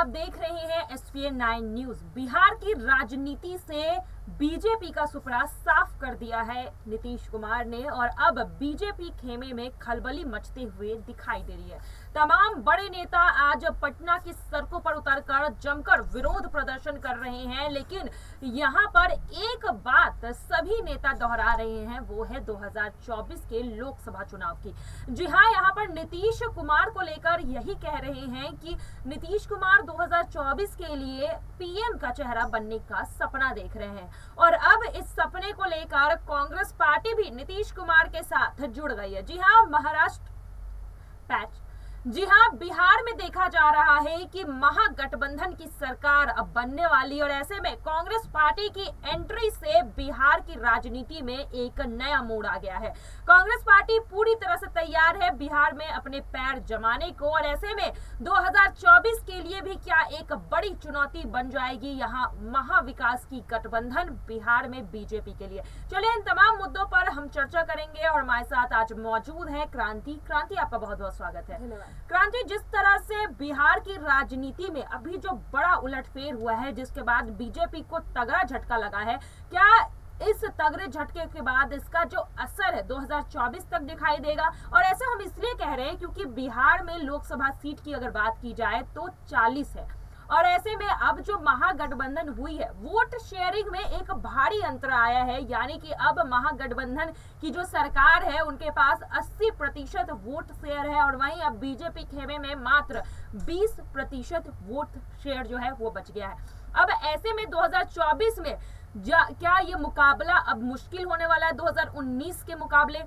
देख रहे हैं SPN 9 न्यूज। बिहार की राजनीति से बीजेपी का सुपड़ा साफ कर दिया है नीतीश कुमार ने और अब बीजेपी खेमे में खलबली मचते हुए दिखाई दे रही है। तमाम बड़े नेता आज पटना की सड़कों पर उतरकर जमकर विरोध प्रदर्शन कर रहे हैं, लेकिन यहां पर एक बात सभी नेता दोहरा रहे हैं, वो है 2024 के लोकसभा चुनाव की। जी हाँ, यहाँ पर नीतीश कुमार को लेकर यही कह रहे हैं कि नीतीश कुमार 2024 के लिए पीएम का चेहरा बनने का सपना देख रहे हैं और अब इस सपने को लेकर कांग्रेस पार्टी भी नीतीश कुमार के साथ जुड़ गई है। जी हाँ, बिहार में देखा जा रहा है कि महागठबंधन की सरकार अब बनने वाली और ऐसे में कांग्रेस पार्टी की एंट्री से बिहार की राजनीति में एक नया मोड़ आ गया है। कांग्रेस पार्टी पूरी तरह से तैयार है बिहार में अपने पैर जमाने को और ऐसे में 2024 के लिए भी क्या एक बड़ी चुनौती बन जाएगी यहाँ महाविकास की गठबंधन बिहार में बीजेपी के लिए। चलिए इन तमाम मुद्दों पर हम चर्चा करेंगे और हमारे साथ आज मौजूद है क्रांति। आपका बहुत बहुत स्वागत है। क्रांति, जिस तरह से बिहार की राजनीति में अभी जो बड़ा उलटफेर हुआ है, जिसके बाद बीजेपी को तगड़ा झटका लगा है, क्या इस तगड़े झटके के बाद इसका जो असर है 2024 तक दिखाई देगा? और ऐसा हम इसलिए कह रहे हैं क्योंकि बिहार में लोकसभा सीट की अगर बात की जाए तो 40 है और ऐसे में अब जो महागठबंधन हुई है, वोट शेयरिंग में एक भारी अंतर आया है, यानी कि अब महागठबंधन की जो सरकार है उनके पास 80% वोट शेयर है और वहीं अब बीजेपी खेमे में मात्र 20% वोट शेयर जो है वो बच गया है। अब ऐसे में 2024 में क्या ये मुकाबला अब मुश्किल होने वाला है 2019 के मुकाबले?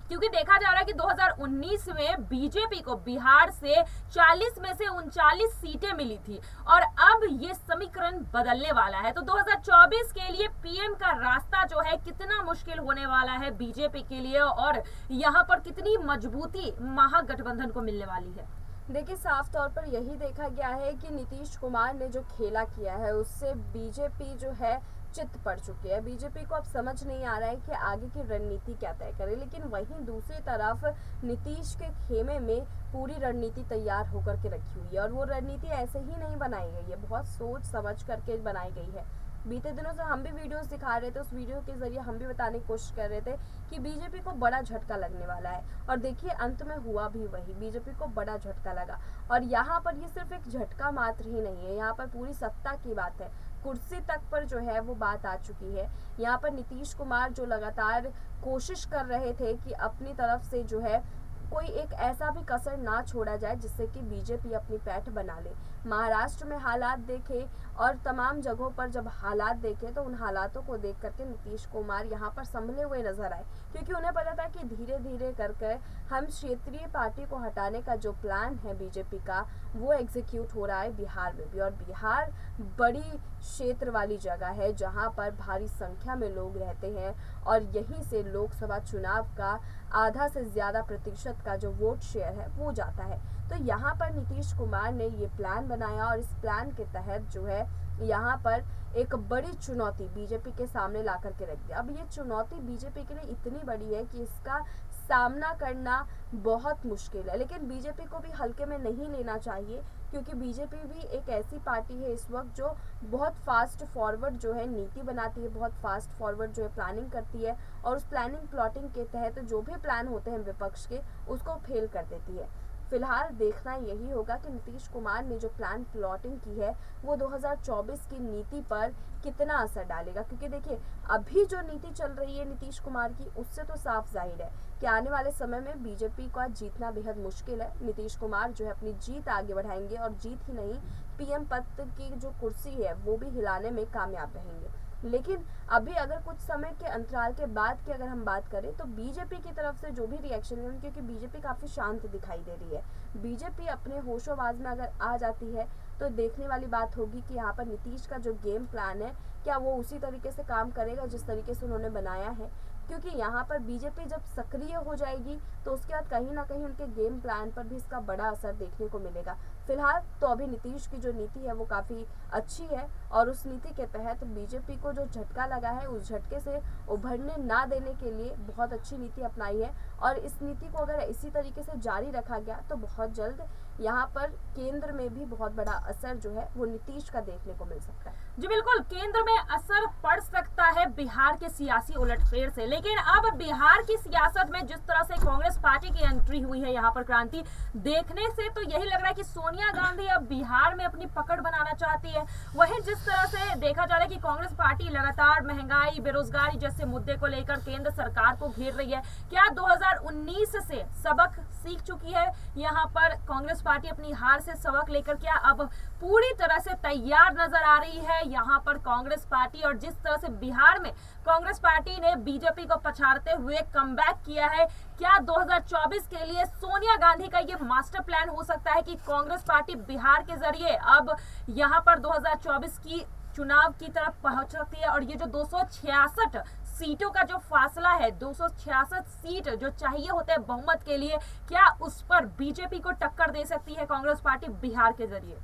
क्योंकि देखा जा रहा है कि 2019 में बीजेपी को बिहार से 40 में से 39 सीटें मिली थी और अब ये समीकरण बदलने वाला है। तो 2024 के लिए पीएम का रास्ता जो है कितना मुश्किल होने वाला है बीजेपी के लिए और यहाँ पर कितनी मजबूती महागठबंधन को मिलने वाली है? देखिए, साफ तौर पर यही देखा गया है कि नीतीश कुमार ने जो खेला किया है उससे बीजेपी जो है चित पड़ चुकी है। बीजेपी को अब समझ नहीं आ रहा है कि आगे की रणनीति क्या तय करे, लेकिन वहीं दूसरी तरफ नीतीश के खेमे में पूरी रणनीति तैयार होकर के रखी हुई है और वो रणनीति ऐसे ही नहीं बनाई गई है, बहुत सोच समझ करके बनाई गई है। बीते दिनों से हम भी वीडियोस दिखा रहे थे, उस वीडियो के जरिए हम भी बताने की कोशिश कर रहे थे कि बीजेपी को बड़ा झटका लगने वाला है और देखिए अंत में हुआ भी वही, बीजेपी को बड़ा झटका लगा। और यहाँ पर ये सिर्फ एक झटका मात्र ही नहीं है, यहाँ पर पूरी सत्ता की बात है, कुर्सी तक पर जो है वो बात आ चुकी है। यहाँ पर नीतीश कुमार जो लगातार कोशिश कर रहे थे कि अपनी तरफ से जो है कोई एक ऐसा भी कसर ना छोड़ा जाए जिससे कि बीजेपी अपनी पैठ बना ले। महाराष्ट्र में हालात देखे और तमाम जगहों पर जब हालात देखे तो उन हालातों को देख करके नीतीश कुमार यहाँ पर संभले हुए नजर आए, क्योंकि उन्हें पता था कि धीरे धीरे करके हम क्षेत्रीय पार्टी को हटाने का जो प्लान है बीजेपी का वो एग्जीक्यूट हो रहा है बिहार में भी। और बिहार बड़ी क्षेत्र वाली जगह है जहाँ पर भारी संख्या में लोग रहते हैं और यहीं से लोकसभा चुनाव का आधा से ज्यादा प्रतिशत का जो वोट शेयर है वो जाता है। तो यहाँ पर नीतीश कुमार ने ये प्लान बनाया और इस प्लान के तहत जो है यहाँ पर एक बड़ी चुनौती बीजेपी के सामने ला करके रख दिया। अब ये चुनौती बीजेपी के लिए इतनी बड़ी है कि इसका सामना करना बहुत मुश्किल है, लेकिन बीजेपी को भी हल्के में नहीं लेना चाहिए, क्योंकि बीजेपी भी एक ऐसी पार्टी है इस वक्त जो बहुत फास्ट फॉरवर्ड जो है नीति बनाती है, बहुत फास्ट फॉरवर्ड जो है प्लानिंग करती है और उस प्लानिंग प्लॉटिंग के तहत जो भी प्लान होते हैं विपक्ष के उसको फेल कर देती है। फिलहाल देखना यही होगा कि नीतीश कुमार ने जो प्लान प्लॉटिंग की है वो 2024 की नीति पर कितना असर डालेगा, क्योंकि देखिए अभी जो नीति चल रही है नीतीश कुमार की उससे तो साफ जाहिर है कि आने वाले समय में बीजेपी का जीतना बेहद मुश्किल है। नीतीश कुमार जो है अपनी जीत आगे बढ़ाएंगे और जीत ही नहीं, पीएम पद की जो कुर्सी है वो भी हिलाने में कामयाब रहेंगे। लेकिन अभी अगर कुछ समय के अंतराल के बाद की अगर हम बात करें तो बीजेपी की तरफ से जो भी रिएक्शन है, क्योंकि बीजेपी काफी शांत दिखाई दे रही है, बीजेपी अपने होशोबाज में अगर आ जाती है तो देखने वाली बात होगी कि यहाँ पर नीतीश का जो गेम प्लान है क्या वो उसी तरीके से काम करेगा जिस तरीके से उन्होंने बनाया है। क्योंकि यहाँ पर बीजेपी जब सक्रिय हो जाएगी तो उसके बाद कहीं ना कहीं उनके गेम प्लान पर भी इसका बड़ा असर देखने को मिलेगा। फिलहाल तो अभी नीतीश की जो नीति है वो काफी अच्छी है और उस नीति के तहत बीजेपी को जो झटका लगा है उस झटके से उभरने ना देने के लिए बहुत अच्छी नीति अपनाई है और इस नीति को अगर इसी तरीके से जारी रखा गया तो बहुत जल्द यहाँ पर केंद्र में भी बहुत बड़ा असर जो है वो नीतीश का देखने को मिल सकता है। जी बिल्कुल, केंद्र में असर पड़ सकता है बिहार के सियासी उलटफेर से, लेकिन अब बिहार की सियासत में जिस तरह से कांग्रेस पार्टी की एंट्री हुई है, यहाँ पर क्रांति देखने से तो यही लग रहा है कि सोनिया गांधी अब बिहार में अपनी पकड़ बनाना चाहती है। वहीं जिस तरह से देखा जा रहा है कि कांग्रेस पार्टी लगातार महंगाई, बेरोजगारी जैसे मुद्दे को लेकर केंद्र सरकार को घेर रही है, क्या 2019 से सबक सीख चुकी है यहाँ पर कांग्रेस पार्टी अपनी हार से सबक लेकर क्या अब पूरी तरह से तैयार नजर आ रही है यहाँ पर कांग्रेस पार्टी? और जिस तरह से बिहार में कांग्रेस पार्टी ने बीजेपी को पछाड़ते हुए कमबैक किया है, क्या 2024 के लिए सोनिया गांधी का ये मास्टर प्लान हो सकता है कि कांग्रेस पार्टी बिहार के जरिए अब यहाँ पर 2024 की चुनाव की तरफ पहुंच सकती है? और ये जो 266 सीटों का जो फासला है, 266 सीट जो चाहिए होते हैं बहुमत के लिए, क्या उस पर बीजेपी को टक्कर दे सकती है कांग्रेस पार्टी बिहार के जरिए?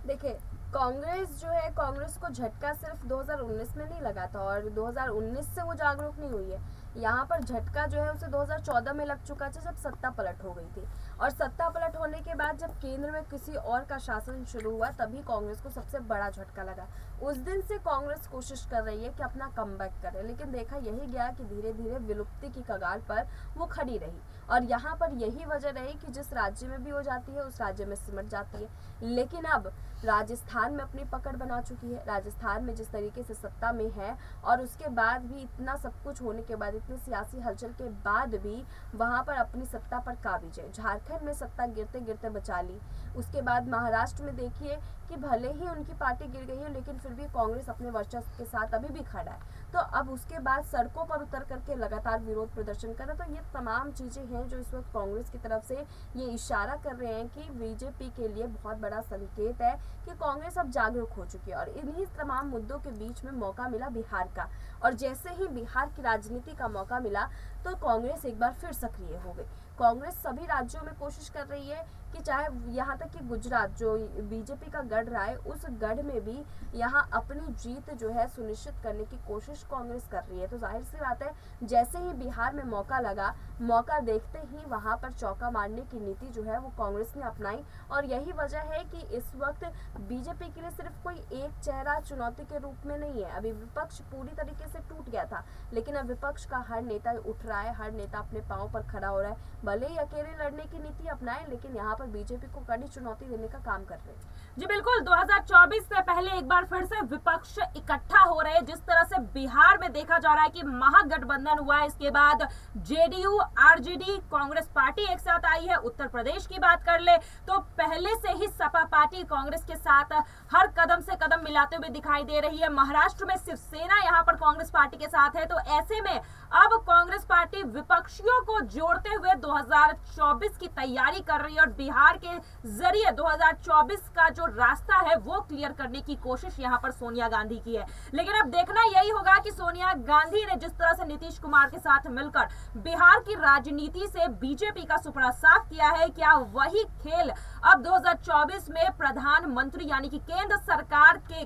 देखिए, कांग्रेस जो है, कांग्रेस को झटका सिर्फ 2019 में नहीं लगा था और 2019 से वो जागरूक नहीं हुई है। यहाँ पर झटका जो है उसे 2014 में लग चुका था जब सत्ता पलट हो गई थी, और सत्ता पलट होने के बाद जब केंद्र में किसी और का शासन शुरू हुआ तभी कांग्रेस को सबसे बड़ा झटका लगा। उस दिन से कांग्रेस कोशिश कर रही है कि अपना कमबैक करे, लेकिन देखा यही गया कि धीरे धीरे विलुप्ति की कगार पर वो खड़ी रही, और यहाँ पर यही वजह रही कि जिस राज्य में भी हो जाती है उस राज्य में सिमट जाती है। लेकिन अब राजस्थान में अपनी पकड़ बना चुकी है। राजस्थान में जिस तरीके से सत्ता में है और उसके बाद भी इतना सब कुछ होने के बाद, इतनी सियासी हलचल के बाद भी वहां पर अपनी सत्ता पर काबिज है। झारखंड में सत्ता गिरते गिरते बचा ली। उसके बाद महाराष्ट्र में देखिए कि भले ही उनकी पार्टी गिर गई है लेकिन फिर भी कांग्रेस अपने वर्चस्व के साथ अभी भी खड़ा है। तो अब उसके बाद सड़कों पर उतर करके लगातार विरोध प्रदर्शन कर रहा। तो ये तमाम चीजें हैं जो इस वक्त कांग्रेस की तरफ से ये इशारा कर रहे हैं कि बीजेपी के लिए बहुत बड़ा संकेत है कि कांग्रेस अब जागरूक हो चुकी है। और इन्हीं तमाम मुद्दों के बीच में मौका मिला बिहार का, और जैसे ही बिहार की राजनीति का मौका मिला तो कांग्रेस एक बार फिर सक्रिय हो गई। कांग्रेस सभी राज्यों में कोशिश कर रही है कि चाहे यहाँ तक कि गुजरात जो बीजेपी का गढ़ रहा है, उस गढ़ में भी यहाँ अपनी जीत जो है सुनिश्चित करने की कोशिश कांग्रेस कर रही है। तो जाहिर सी बात है, जैसे ही बिहार में मौका लगा, मौका देखते ही वहां पर चौका मारने की नीति जो है वो कांग्रेस ने अपनाई। और यही वजह है कि इस वक्त बीजेपी के लिए सिर्फ कोई एक चेहरा चुनौती के रूप में नहीं है। अभी विपक्ष पूरी तरीके से टूट गया था, लेकिन अब विपक्ष का हर नेता उठ रहा है, हर नेता अपने पांव पर खड़ा हो रहा है। भले ही अकेले लड़ने की नीति अपनाए, लेकिन यहाँ पर बीजेपी को कड़ी चुनौती देने का काम कर रहे हैं। जी बिल्कुल, 2024 से पहले एक बार फिर से विपक्ष इकट्ठा हो रहे हैं। जिस तरह से बिहार में देखा जा रहा है कि महागठबंधन हुआ है, इसके बाद जेडीयू, आरजेडी, कांग्रेस पार्टी एक साथ आई है। उत्तर प्रदेश की बात कर ले तो पहले से ही सपा पार्टी कांग्रेस के साथ हर कदम से कदम मिलाते हुए दिखाई दे रही है। महाराष्ट्र में शिवसेना यहाँ पर कांग्रेस पार्टी के साथ है। तो ऐसे में अब कांग्रेस पार्टी विपक्षियों को जोड़ते हुए 2024 की तैयारी कर रही है और बिहार के जरिए 2024 का जो रास्ता है वो क्लियर करने की कोशिश यहाँ पर सोनिया गांधी की है। लेकिन अब देखना यही होगा कि सोनिया गांधी ने जिस तरह से नीतीश कुमार के साथ मिलकर बिहार की राजनीति से बीजेपी का सुपड़ा साफ किया है, क्या वही खेल अब 2024 में प्रधानमंत्री यानी कि केंद्र सरकार के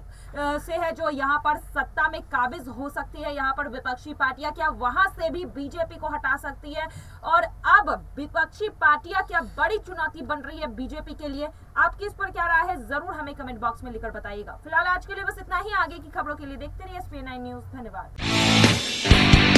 से है जो यहाँ पर सत्ता में काबिज हो सकती है। यहाँ पर विपक्षी पार्टियां क्या वहां से भी बीजेपी को हटा सकती है? और अब विपक्षी पार्टियां क्या बड़ी चुनौती बन रही है बीजेपी के लिए? आपकी इस पर क्या राय है, जरूर हमें कमेंट बॉक्स में लिखकर बताइएगा। फिलहाल आज के लिए बस इतना ही। आगे की खबरों के लिए देखते रहिए SPN9 न्यूज। धन्यवाद।